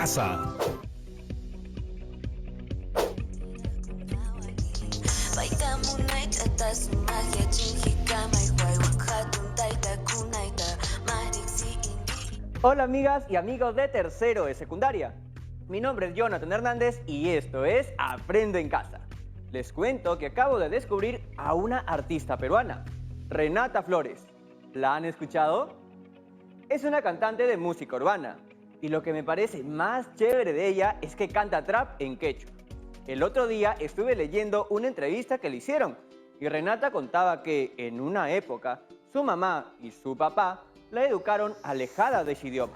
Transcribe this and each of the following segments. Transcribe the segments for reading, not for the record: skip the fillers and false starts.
casa. Hola amigas y amigos de tercero de secundaria. Mi nombre es Jonathan Hernández y esto es Aprendo en Casa. Les cuento que acabo de descubrir a una artista peruana, Renata Flores. ¿La han escuchado? Es una cantante de música urbana y lo que me parece más chévere de ella es que canta trap en quechua. El otro día estuve leyendo una entrevista que le hicieron y Renata contaba que en una época su mamá y su papá la educaron alejada de ese idioma,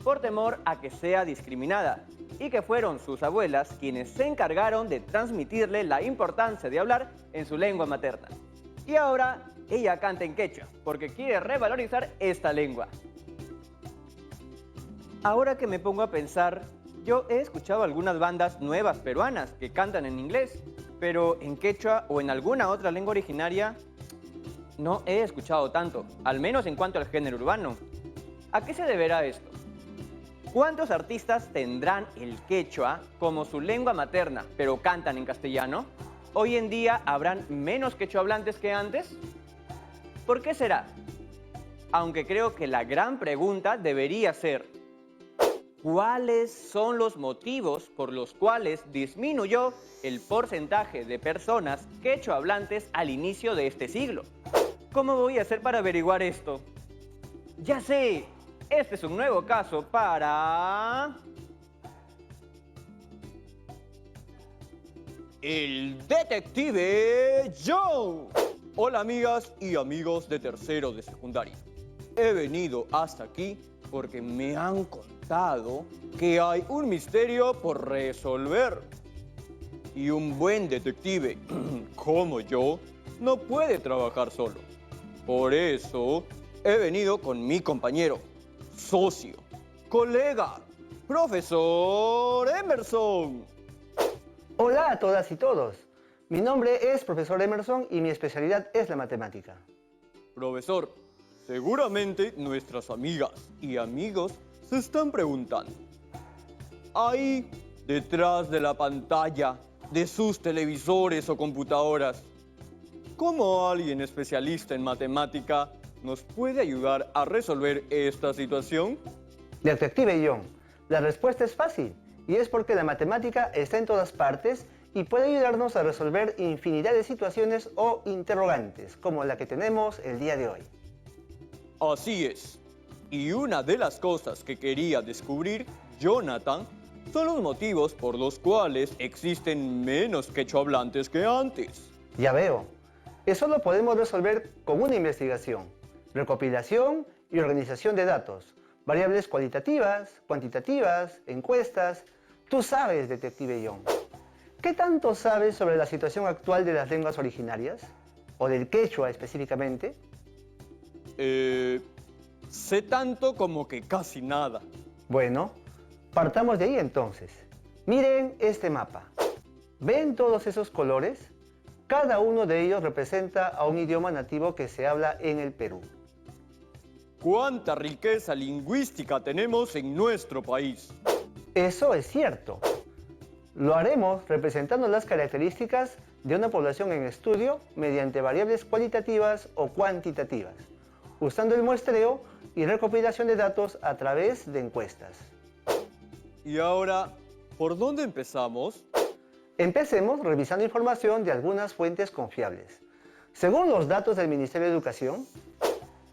por temor a que sea discriminada, y que fueron sus abuelas quienes se encargaron de transmitirle la importancia de hablar en su lengua materna. Y ahora ella canta en quechua, porque quiere revalorizar esta lengua. Ahora que me pongo a pensar, yo he escuchado algunas bandas nuevas peruanas que cantan en inglés, pero en quechua o en alguna otra lengua originaria no he escuchado tanto, al menos en cuanto al género urbano. ¿A qué se deberá esto? ¿Cuántos artistas tendrán el quechua como su lengua materna, pero cantan en castellano? ¿Hoy en día habrán menos quechua hablantes que antes? ¿Por qué será? Aunque creo que la gran pregunta debería ser: ¿cuáles son los motivos por los cuales disminuyó el porcentaje de personas quechua hablantes al inicio de este siglo? ¿Cómo voy a hacer para averiguar esto? ¡Ya sé! Este es un nuevo caso para... ¡El Detective Joe! Hola amigas y amigos de tercero de secundaria. He venido hasta aquí porque me han contado que hay un misterio por resolver. Y un buen detective, como yo, no puede trabajar solo. Por eso he venido con mi compañero, socio, colega, profesor Emerson. Hola a todas y todos. Mi nombre es profesor Emerson y mi especialidad es la matemática. Profesor, seguramente nuestras amigas y amigos se están preguntando: ahí, detrás de la pantalla de sus televisores o computadoras, ¿cómo alguien especialista en matemática nos puede ayudar a resolver esta situación? Detective John, la respuesta es fácil y es porque la matemática está en todas partes y puede ayudarnos a resolver infinidad de situaciones o interrogantes como la que tenemos el día de hoy. Así es. Y una de las cosas que quería descubrir Jonathan son los motivos por los cuales existen menos quechua hablantes que antes. Ya veo. Eso lo podemos resolver con una investigación, recopilación y organización de datos, variables cualitativas, cuantitativas, encuestas. Tú sabes, Detective John. ¿Qué tanto sabes sobre la situación actual de las lenguas originarias? ¿O del quechua específicamente? Sé tanto como que casi nada. Bueno, partamos de ahí entonces. Miren este mapa. ¿Ven todos esos colores? Cada uno de ellos representa a un idioma nativo que se habla en el Perú. ¿Cuánta riqueza lingüística tenemos en nuestro país? Eso es cierto. Lo haremos representando las características de una población en estudio mediante variables cualitativas o cuantitativas, usando el muestreo y recopilación de datos a través de encuestas. Y ahora, ¿por dónde empezamos? Empecemos revisando información de algunas fuentes confiables. Según los datos del Ministerio de Educación,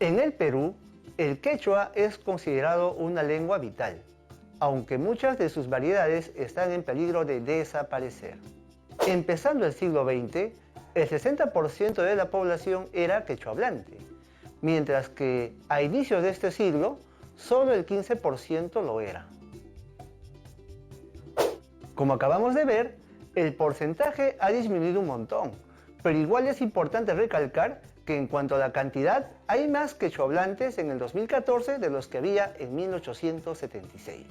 en el Perú, el quechua es considerado una lengua vital, aunque muchas de sus variedades están en peligro de desaparecer. Empezando el siglo XX, el 60% de la población era quechua hablante, mientras que a inicios de este siglo, solo el 15% lo era. Como acabamos de ver, el porcentaje ha disminuido un montón, pero igual es importante recalcar que en cuanto a la cantidad, hay más quechuahablantes en el 2014 de los que había en 1876.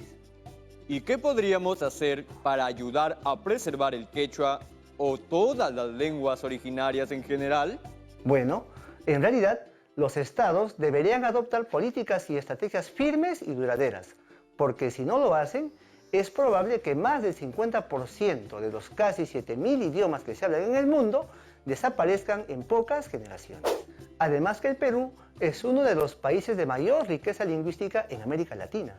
¿Y qué podríamos hacer para ayudar a preservar el quechua o todas las lenguas originarias en general? Bueno, en realidad, los estados deberían adoptar políticas y estrategias firmes y duraderas, porque si no lo hacen, es probable que más del 50% de los casi 7.000 idiomas que se hablan en el mundo desaparezcan en pocas generaciones. Además que el Perú es uno de los países de mayor riqueza lingüística en América Latina.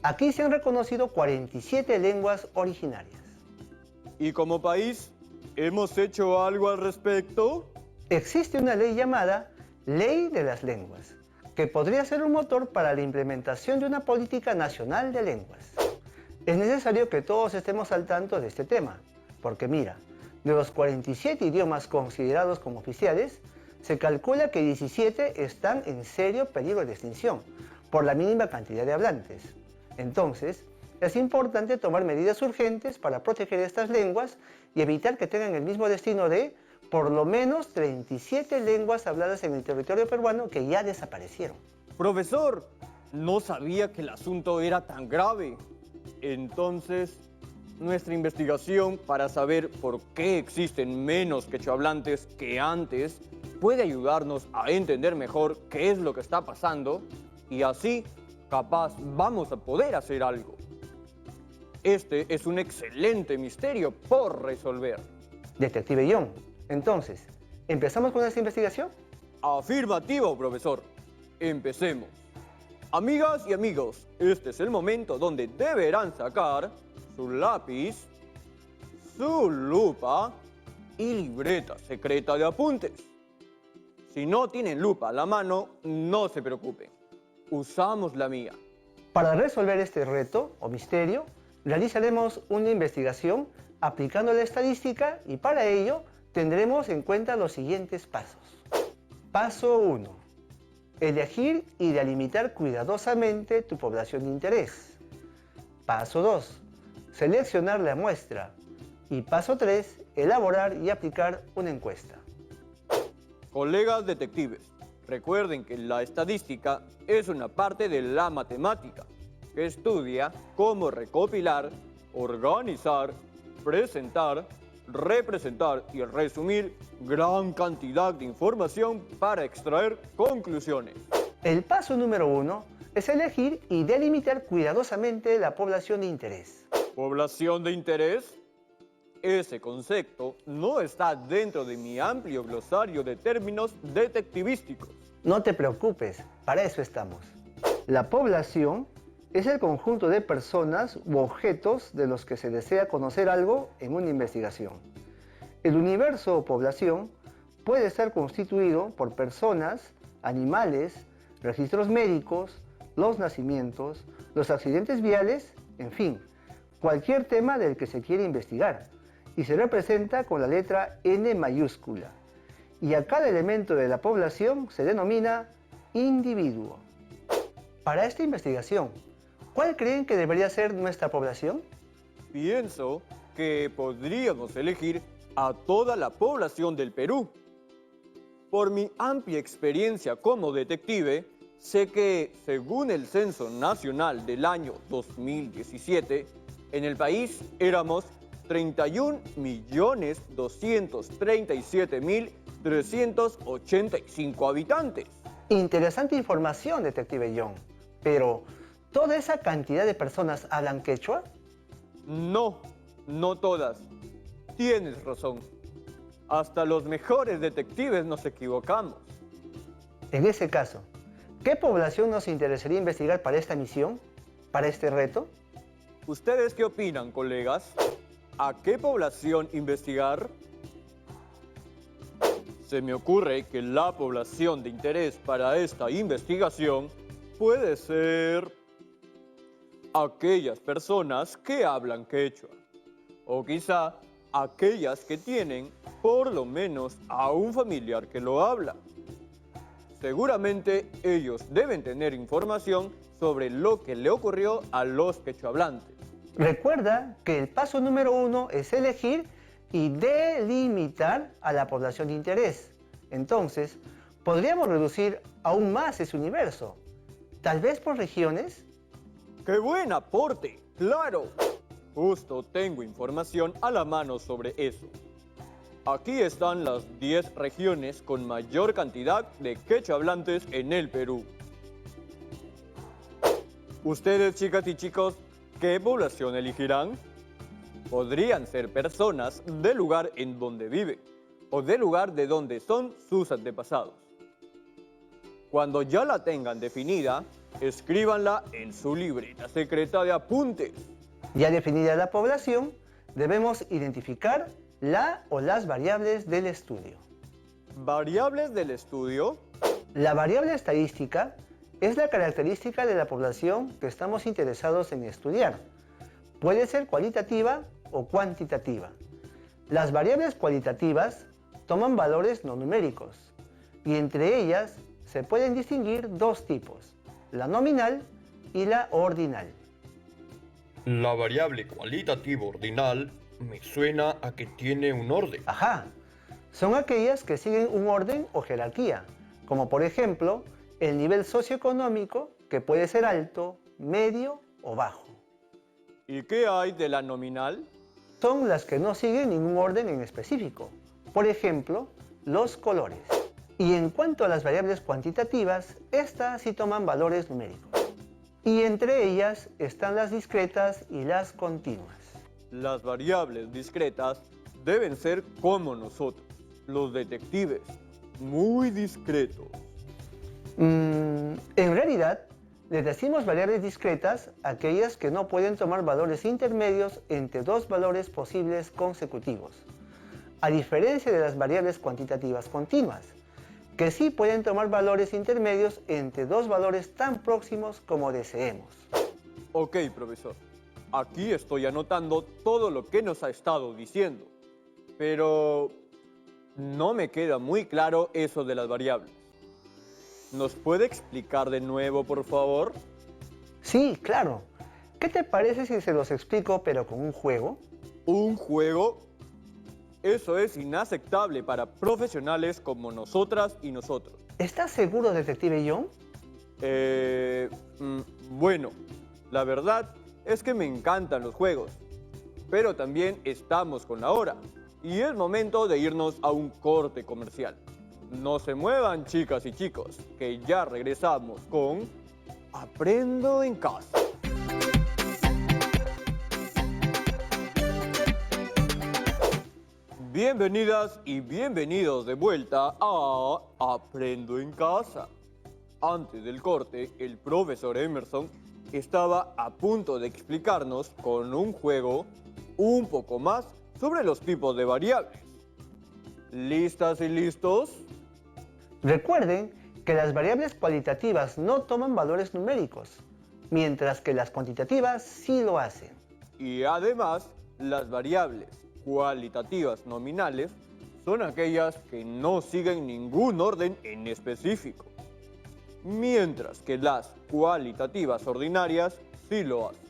Aquí se han reconocido 47 lenguas originarias. ¿Y como país, hemos hecho algo al respecto? Existe una ley llamada Ley de las Lenguas, que podría ser un motor para la implementación de una política nacional de lenguas. Es necesario que todos estemos al tanto de este tema, porque mira, de los 47 idiomas considerados como oficiales, se calcula que 17 están en serio peligro de extinción, por la mínima cantidad de hablantes. Entonces, es importante tomar medidas urgentes para proteger estas lenguas y evitar que tengan el mismo destino de, por lo menos, 37 lenguas habladas en el territorio peruano que ya desaparecieron. Profesor, no sabía que el asunto era tan grave. Entonces, nuestra investigación para saber por qué existen menos quechohablantes que antes puede ayudarnos a entender mejor qué es lo que está pasando y así, capaz, vamos a poder hacer algo. Este es un excelente misterio por resolver. Detective John, entonces, ¿empezamos con esta investigación? Afirmativo, profesor. Empecemos. Amigas y amigos, este es el momento donde deberán sacar su lápiz, su lupa y libreta secreta de apuntes. Si no tienen lupa a la mano, no se preocupen. Usamos la mía. Para resolver este reto o misterio, realizaremos una investigación aplicando la estadística y para ello tendremos en cuenta los siguientes pasos. Paso 1. Elegir y delimitar cuidadosamente tu población de interés. Paso 2. Seleccionar la muestra. Y paso 3. Elaborar y aplicar una encuesta. Colegas detectives, recuerden que la estadística es una parte de la matemática que estudia cómo recopilar, organizar, presentar, representar y resumir gran cantidad de información para extraer conclusiones. El paso número 1 es elegir y delimitar cuidadosamente la población de interés. ¿Población de interés? Ese concepto no está dentro de mi amplio glosario de términos detectivísticos. No te preocupes, para eso estamos. La población es el conjunto de personas u objetos de los que se desea conocer algo en una investigación. El universo o población puede estar constituido por personas, animales, registros médicos, los nacimientos, los accidentes viales, en fin, cualquier tema del que se quiere investigar, y se representa con la letra N mayúscula. Y a cada elemento de la población se denomina individuo. Para esta investigación, ¿cuál creen que debería ser nuestra población? Pienso que podríamos elegir a toda la población del Perú. Por mi amplia experiencia como detective, sé que, según el Censo Nacional del año 2017, en el país éramos 31.237.385 habitantes. Interesante información, detective John. Pero, ¿toda esa cantidad de personas hablan quechua? No, no todas. Tienes razón. Hasta los mejores detectives nos equivocamos. En ese caso, ¿qué población nos interesaría investigar para esta misión? ¿Para este reto? ¿Ustedes qué opinan, colegas? ¿A qué población investigar? Se me ocurre que la población de interés para esta investigación puede ser aquellas personas que hablan quechua, o quizá aquellas que tienen por lo menos a un familiar que lo habla. Seguramente ellos deben tener información sobre lo que le ocurrió a los quechohablantes. Recuerda que el paso número 1 es elegir y delimitar a la población de interés. Entonces, podríamos reducir aún más ese universo. Tal vez por regiones. ¡Qué buen aporte! ¡Claro! Justo tengo información a la mano sobre eso. Aquí están las 10 regiones con mayor cantidad de quechohablantes en el Perú. Ustedes, chicas y chicos, ¿qué población elegirán? Podrían ser personas del lugar en donde viven o del lugar de donde son sus antepasados. Cuando ya la tengan definida, escríbanla en su libreta secreta de apuntes. Ya definida la población, debemos identificar la o las variables del estudio. ¿Variables del estudio? La variable estadística es la característica de la población que estamos interesados en estudiar. Puede ser cualitativa o cuantitativa. Las variables cualitativas toman valores no numéricos y entre ellas se pueden distinguir dos tipos, la nominal y la ordinal. La variable cualitativa ordinal me suena a que tiene un orden. Ajá, son aquellas que siguen un orden o jerarquía, como por ejemplo el nivel socioeconómico, que puede ser alto, medio o bajo. ¿Y qué hay de la nominal? Son las que no siguen ningún orden en específico, por ejemplo, los colores. Y en cuanto a las variables cuantitativas, estas sí toman valores numéricos. Y entre ellas están las discretas y las continuas. Las variables discretas deben ser como nosotros, los detectives, muy discretos. En realidad, les decimos variables discretas a aquellas que no pueden tomar valores intermedios entre dos valores posibles consecutivos, a diferencia de las variables cuantitativas continuas, que sí pueden tomar valores intermedios entre dos valores tan próximos como deseemos. Ok, profesor. Aquí estoy anotando todo lo que nos ha estado diciendo, pero no me queda muy claro eso de las variables. ¿Nos puede explicar de nuevo, por favor? Sí, claro. ¿Qué te parece si se los explico pero con un juego? ¿Un juego? Eso es inaceptable para profesionales como nosotras y nosotros. ¿Estás seguro, detective John? Bueno, la verdad es que me encantan los juegos, pero también estamos con la hora y es momento de irnos a un corte comercial. No se muevan, chicas y chicos, que ya regresamos con Aprendo en Casa. Bienvenidas y bienvenidos de vuelta a Aprendo en Casa. Antes del corte, el profesor Emerson estaba a punto de explicarnos con un juego un poco más sobre los tipos de variables. ¿Listas y listos? Recuerden que las variables cualitativas no toman valores numéricos, mientras que las cuantitativas sí lo hacen. Y además, las variables cualitativas nominales son aquellas que no siguen ningún orden en específico, mientras que las cualitativas ordinarias sí lo hacen.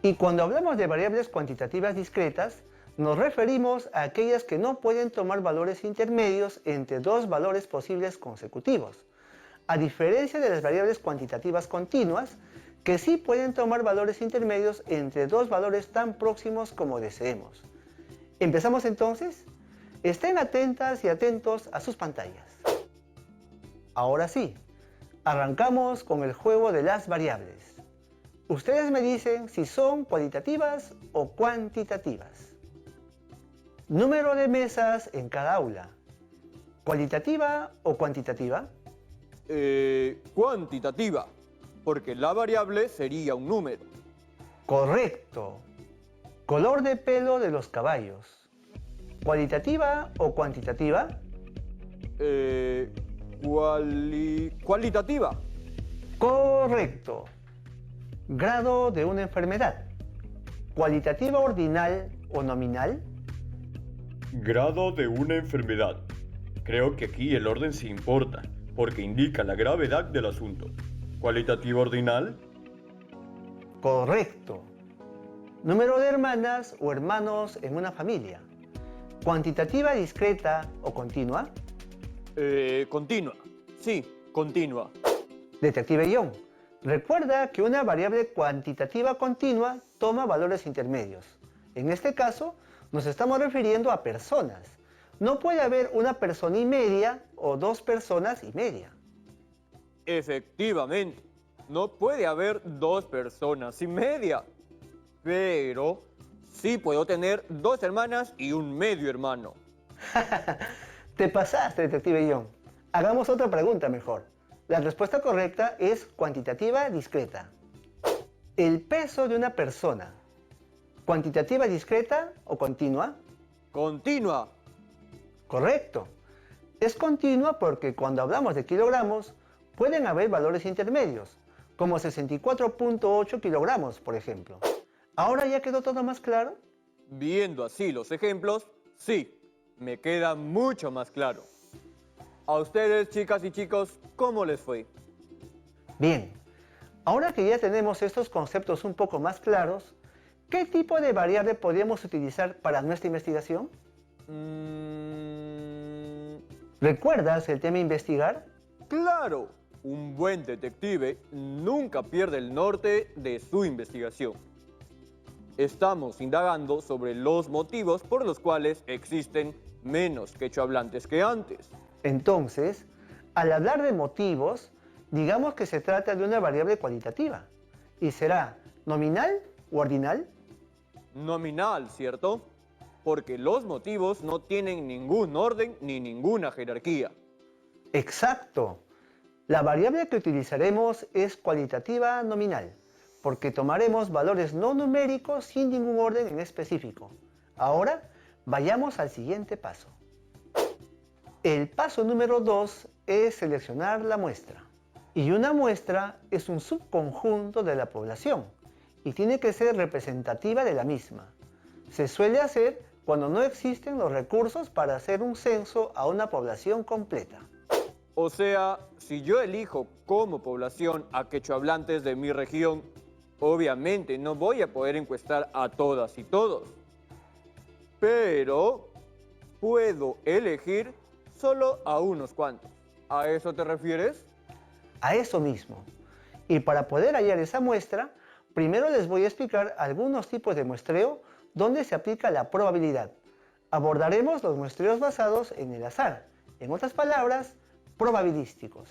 Y cuando hablamos de variables cuantitativas discretas, nos referimos a aquellas que no pueden tomar valores intermedios entre dos valores posibles consecutivos, a diferencia de las variables cuantitativas continuas, que sí pueden tomar valores intermedios entre dos valores tan próximos como deseemos. ¿Empezamos entonces? Estén atentas y atentos a sus pantallas. Ahora sí, arrancamos con el juego de las variables. Ustedes me dicen si son cualitativas o cuantitativas. Número de mesas en cada aula. ¿Cualitativa o cuantitativa? Cuantitativa, porque la variable sería un número. Correcto. Color de pelo de los caballos. ¿Cualitativa o cuantitativa? Cualitativa. Correcto. Grado de una enfermedad. ¿Cualitativa ordinal o nominal? Grado de una enfermedad. Creo que aquí el orden sí importa, porque indica la gravedad del asunto. ¿Cualitativa ordinal? Correcto. Número de hermanas o hermanos en una familia. ¿Cuantitativa discreta o continua? Continua. Sí, continua. Detective Young, recuerda que una variable cuantitativa continua toma valores intermedios. En este caso, nos estamos refiriendo a personas. No puede haber una persona y media o dos personas y media. Efectivamente, no puede haber dos personas y media. Pero sí puedo tener 2 hermanas y un medio hermano. Te pasaste, detective John. Hagamos otra pregunta mejor. La respuesta correcta es cuantitativa discreta. El peso de una persona, ¿cuantitativa discreta o continua? Continua. Correcto. Es continua porque cuando hablamos de kilogramos, pueden haber valores intermedios, como 64.8 kilogramos, por ejemplo. ¿Ahora ya quedó todo más claro? Viendo así los ejemplos, sí, me queda mucho más claro. A ustedes, chicas y chicos, ¿cómo les fue? Bien, ahora que ya tenemos estos conceptos un poco más claros, ¿qué tipo de variable podríamos utilizar para nuestra investigación? ¿Recuerdas el tema investigar? Claro, un buen detective nunca pierde el norte de su investigación. Estamos indagando sobre los motivos por los cuales existen menos quechohablantes que antes. Entonces, al hablar de motivos, digamos que se trata de una variable cualitativa. ¿Y será nominal o ordinal? Nominal, ¿cierto? Porque los motivos no tienen ningún orden ni ninguna jerarquía. Exacto. La variable que utilizaremos es cualitativa nominal, porque tomaremos valores no numéricos sin ningún orden en específico. Ahora, vayamos al siguiente paso. El paso número 2 es seleccionar la muestra. Y una muestra es un subconjunto de la población y tiene que ser representativa de la misma. Se suele hacer cuando no existen los recursos para hacer un censo a una población completa. O sea, si yo elijo como población a quechohablantes de mi región, obviamente no voy a poder encuestar a todas y todos. Pero puedo elegir solo a unos cuantos. ¿A eso te refieres? A eso mismo. Y para poder hallar esa muestra, primero les voy a explicar algunos tipos de muestreo donde se aplica la probabilidad. Abordaremos los muestreos basados en el azar, en otras palabras, probabilísticos.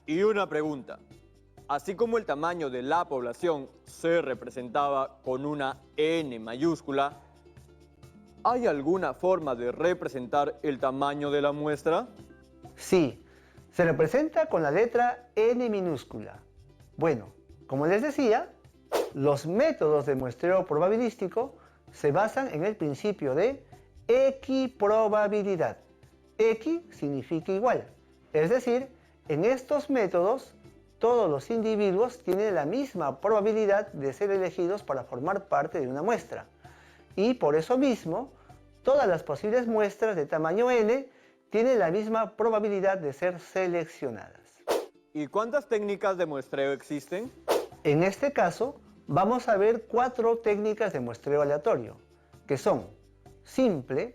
Y una pregunta. Así como el tamaño de la población se representaba con una N mayúscula, ¿hay alguna forma de representar el tamaño de la muestra? Sí, se representa con la letra N minúscula. Bueno, como les decía, los métodos de muestreo probabilístico se basan en el principio de equiprobabilidad. Equi significa igual, es decir, en estos métodos todos los individuos tienen la misma probabilidad de ser elegidos para formar parte de una muestra. Y por eso mismo, todas las posibles muestras de tamaño n tienen la misma probabilidad de ser seleccionadas. ¿Y cuántas técnicas de muestreo existen? En este caso, vamos a ver 4 técnicas de muestreo aleatorio, que son simple,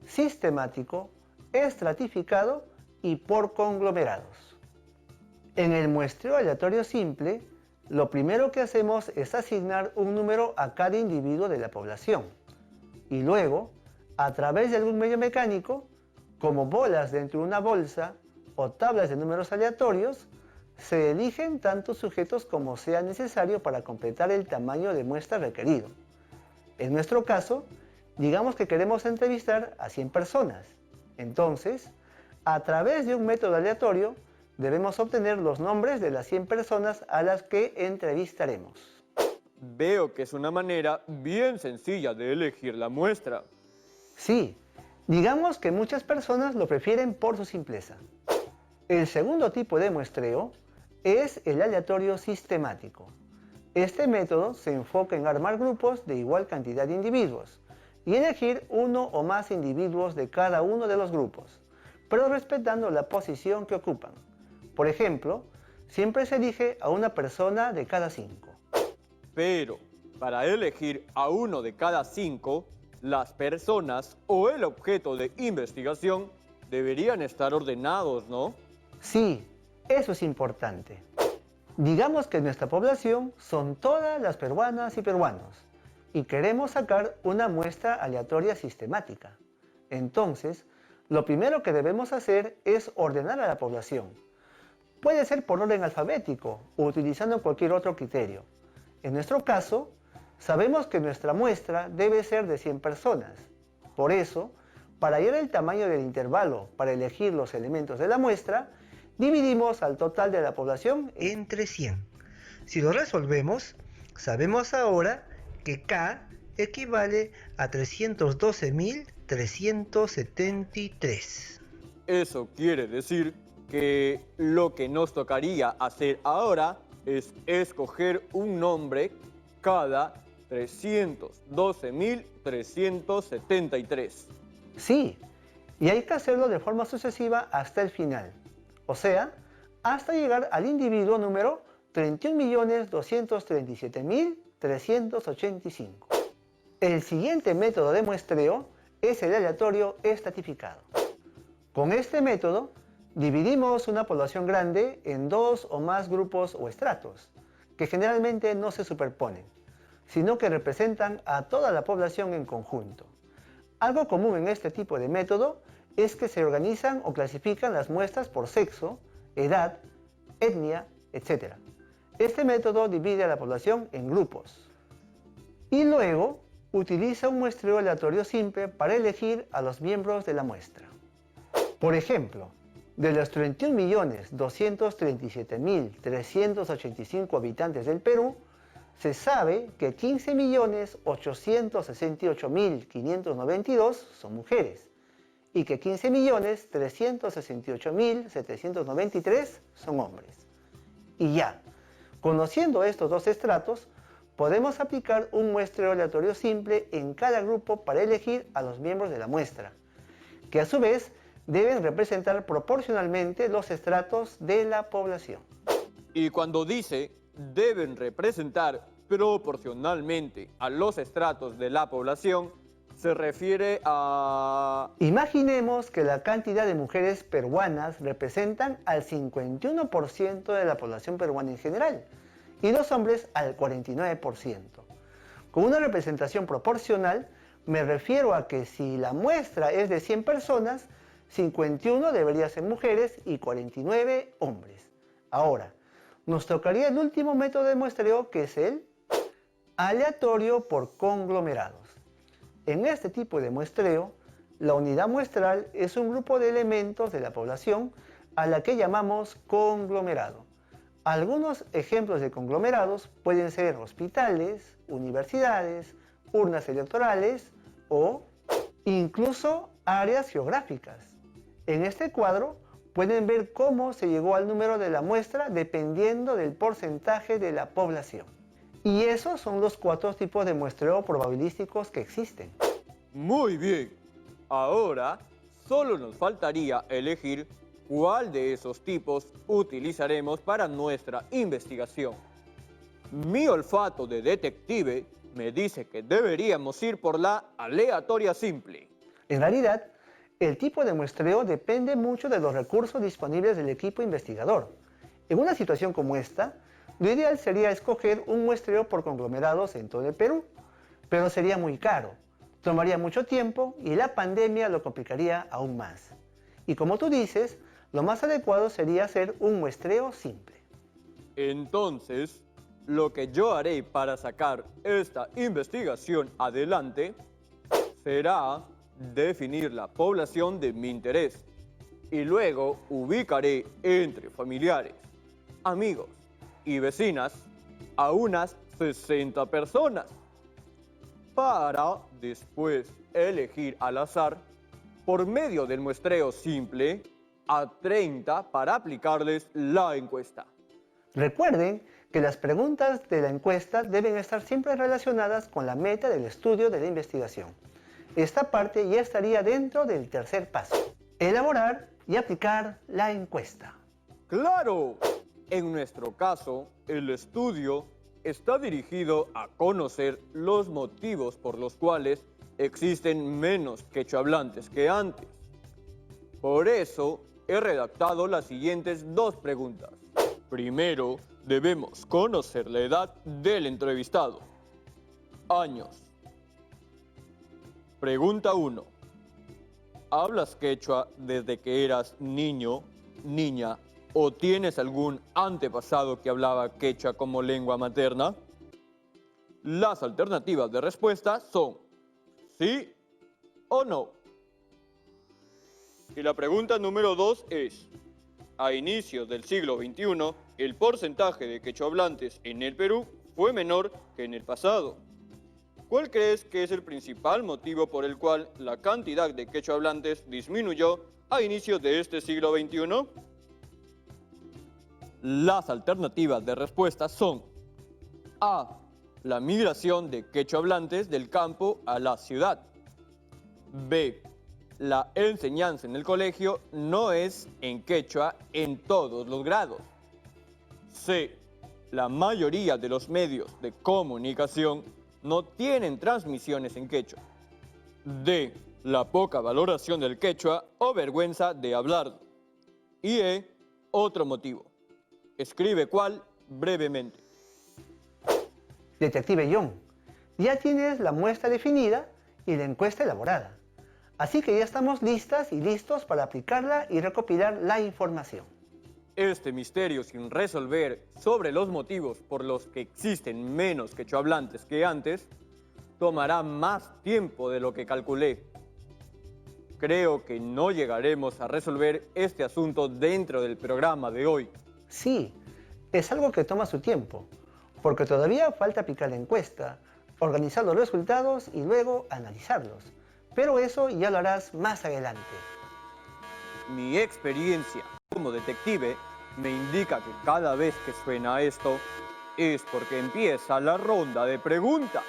sistemático, estratificado y por conglomerados. En el muestreo aleatorio simple, lo primero que hacemos es asignar un número a cada individuo de la población. Y luego, a través de algún medio mecánico, como bolas dentro de una bolsa o tablas de números aleatorios, se eligen tantos sujetos como sea necesario para completar el tamaño de muestra requerido. En nuestro caso, digamos que queremos entrevistar a 100 personas. Entonces, a través de un método aleatorio, debemos obtener los nombres de las 100 personas a las que entrevistaremos. Veo que es una manera bien sencilla de elegir la muestra. Sí, digamos que muchas personas lo prefieren por su simpleza. El segundo tipo de muestreo es el aleatorio sistemático. Este método se enfoca en armar grupos de igual cantidad de individuos y elegir uno o más individuos de cada uno de los grupos, pero respetando la posición que ocupan. Por ejemplo, siempre se elige a una persona de cada 5. Pero para elegir a uno de cada 5, las personas o el objeto de investigación deberían estar ordenados, ¿no? Sí, eso es importante. Digamos que nuestra población son todas las peruanas y peruanos y queremos sacar una muestra aleatoria sistemática. Entonces, lo primero que debemos hacer es ordenar a la población. Puede ser por orden alfabético o utilizando cualquier otro criterio. En nuestro caso, Sabemos que nuestra muestra debe ser de 100 personas. Por eso, para hallar el tamaño del intervalo para elegir los elementos de la muestra, dividimos al total de la población entre 100. Si lo resolvemos, sabemos ahora que K equivale a 312.373. Eso quiere decir que lo que nos tocaría hacer ahora es escoger un nombre cada 312.373. Sí, y hay que hacerlo de forma sucesiva hasta el final, o sea, hasta llegar al individuo número 31.237.385. El siguiente método de muestreo es el aleatorio estratificado. Con este método, dividimos una población grande en dos o más grupos o estratos, que generalmente no se superponen, sino que representan a toda la población en conjunto. Algo común en este tipo de método es que se organizan o clasifican las muestras por sexo, edad, etnia, etc. Este método divide a la población en grupos. Y luego utiliza un muestreo aleatorio simple para elegir a los miembros de la muestra. Por ejemplo, de los 31.237.385 habitantes del Perú, se sabe que 15.868.592 son mujeres y que 15.368.793 son hombres. Y ya, conociendo estos dos estratos, podemos aplicar un muestreo aleatorio simple en cada grupo para elegir a los miembros de la muestra, que a su vez deben representar proporcionalmente los estratos de la población. Y cuando dice deben representar proporcionalmente a los estratos de la población, se refiere a... Imaginemos que la cantidad de mujeres peruanas representan al 51% de la población peruana en general y los hombres al 49%. Con una representación proporcional me refiero a que si la muestra es de 100 personas, 51 debería ser mujeres y 49 hombres. Ahora, nos tocaría el último método de muestreo, que es el aleatorio por conglomerados. En este tipo de muestreo, la unidad muestral es un grupo de elementos de la población a la que llamamos conglomerado. Algunos ejemplos de conglomerados pueden ser hospitales, universidades, urnas electorales o incluso áreas geográficas. En este cuadro pueden ver cómo se llegó al número de la muestra dependiendo del porcentaje de la población. Y esos son los 4 tipos de muestreo probabilísticos que existen. Muy bien. Ahora solo nos faltaría elegir cuál de esos tipos utilizaremos para nuestra investigación. Mi olfato de detective me dice que deberíamos ir por la aleatoria simple. En realidad, el tipo de muestreo depende mucho de los recursos disponibles del equipo investigador. En una situación como esta, lo ideal sería escoger un muestreo por conglomerados en todo el Perú, pero sería muy caro, tomaría mucho tiempo y la pandemia lo complicaría aún más. Y como tú dices, lo más adecuado sería hacer un muestreo simple. Entonces, lo que yo haré para sacar esta investigación adelante será definir la población de mi interés y luego ubicaré entre familiares, amigos y vecinas a unas 60 personas para después elegir al azar por medio del muestreo simple a 30 para aplicarles la encuesta. Recuerden que las preguntas de la encuesta deben estar siempre relacionadas con la meta del estudio de la investigación. Esta parte ya estaría dentro del tercer paso: elaborar y aplicar la encuesta. ¡Claro! En nuestro caso, el estudio está dirigido a conocer los motivos por los cuales existen menos quechohablantes que antes. Por eso, he redactado las siguientes 2 preguntas. Primero, debemos conocer la edad del entrevistado. Años. Pregunta 1. ¿Hablas quechua desde que eras niño, niña o tienes algún antepasado que hablaba quechua como lengua materna? Las alternativas de respuesta son sí o no. Y la pregunta número 2 es, a inicios del siglo XXI, el porcentaje de quechohablantes en el Perú fue menor que en el pasado. ¿Cuál crees que es el principal motivo por el cual la cantidad de quechohablantes disminuyó a inicios de este siglo XXI? Las alternativas de respuesta son A. La migración de quechohablantes del campo a la ciudad. B. La enseñanza en el colegio no es en quechua en todos los grados. C. La mayoría de los medios de comunicación no tienen transmisiones en quechua. D. La poca valoración del quechua o vergüenza de hablarlo. Y E. Otro motivo. Escribe cuál brevemente. Detective John, ya tienes la muestra definida y la encuesta elaborada. Así que ya estamos listas y listos para aplicarla y recopilar la información. Este misterio sin resolver sobre los motivos por los que existen menos quechohablantes que antes tomará más tiempo de lo que calculé. Creo que no llegaremos a resolver este asunto dentro del programa de hoy. Sí, es algo que toma su tiempo, porque todavía falta aplicar la encuesta, organizar los resultados y luego analizarlos. Pero eso ya lo harás más adelante. Mi experiencia como detective me indica que cada vez que suena esto es porque empieza la ronda de preguntas.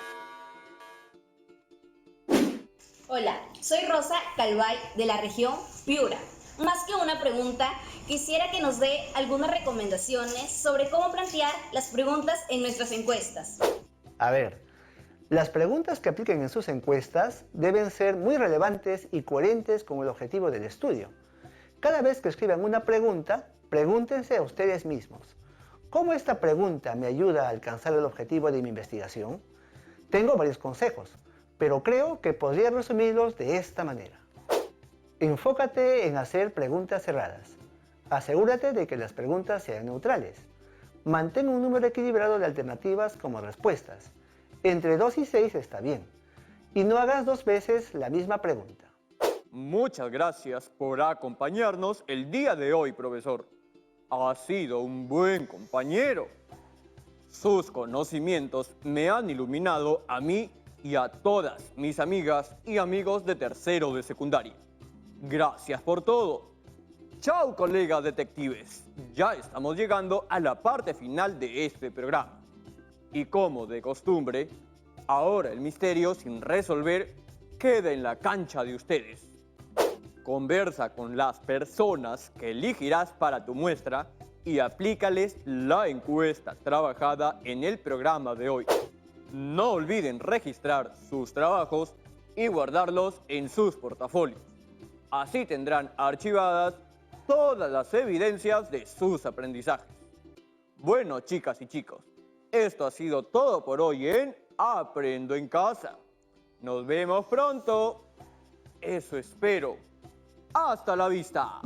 Hola, soy Rosa Calvay de la región Piura. Más que una pregunta, quisiera que nos dé algunas recomendaciones sobre cómo plantear las preguntas en nuestras encuestas. A ver, las preguntas que apliquen en sus encuestas deben ser muy relevantes y coherentes con el objetivo del estudio. Cada vez que escriban una pregunta, pregúntense a ustedes mismos, ¿cómo esta pregunta me ayuda a alcanzar el objetivo de mi investigación? Tengo varios consejos, pero creo que podría resumirlos de esta manera. Enfócate en hacer preguntas cerradas. Asegúrate de que las preguntas sean neutrales. Mantén un número equilibrado de alternativas como respuestas. Entre 2 y 6 está bien. Y no hagas 2 veces la misma pregunta. Muchas gracias por acompañarnos el día de hoy, profesor. Ha sido un buen compañero. Sus conocimientos me han iluminado a mí y a todas mis amigas y amigos de tercero de secundaria. Gracias por todo. Chao, colegas detectives. Ya estamos llegando a la parte final de este programa. Y como de costumbre, ahora el misterio sin resolver queda en la cancha de ustedes. Conversa con las personas que elegirás para tu muestra y aplícales la encuesta trabajada en el programa de hoy. No olviden registrar sus trabajos y guardarlos en sus portafolios. Así tendrán archivadas todas las evidencias de sus aprendizajes. Bueno, chicas y chicos, esto ha sido todo por hoy en Aprendo en Casa. Nos vemos pronto. Eso espero. ¡Hasta la vista!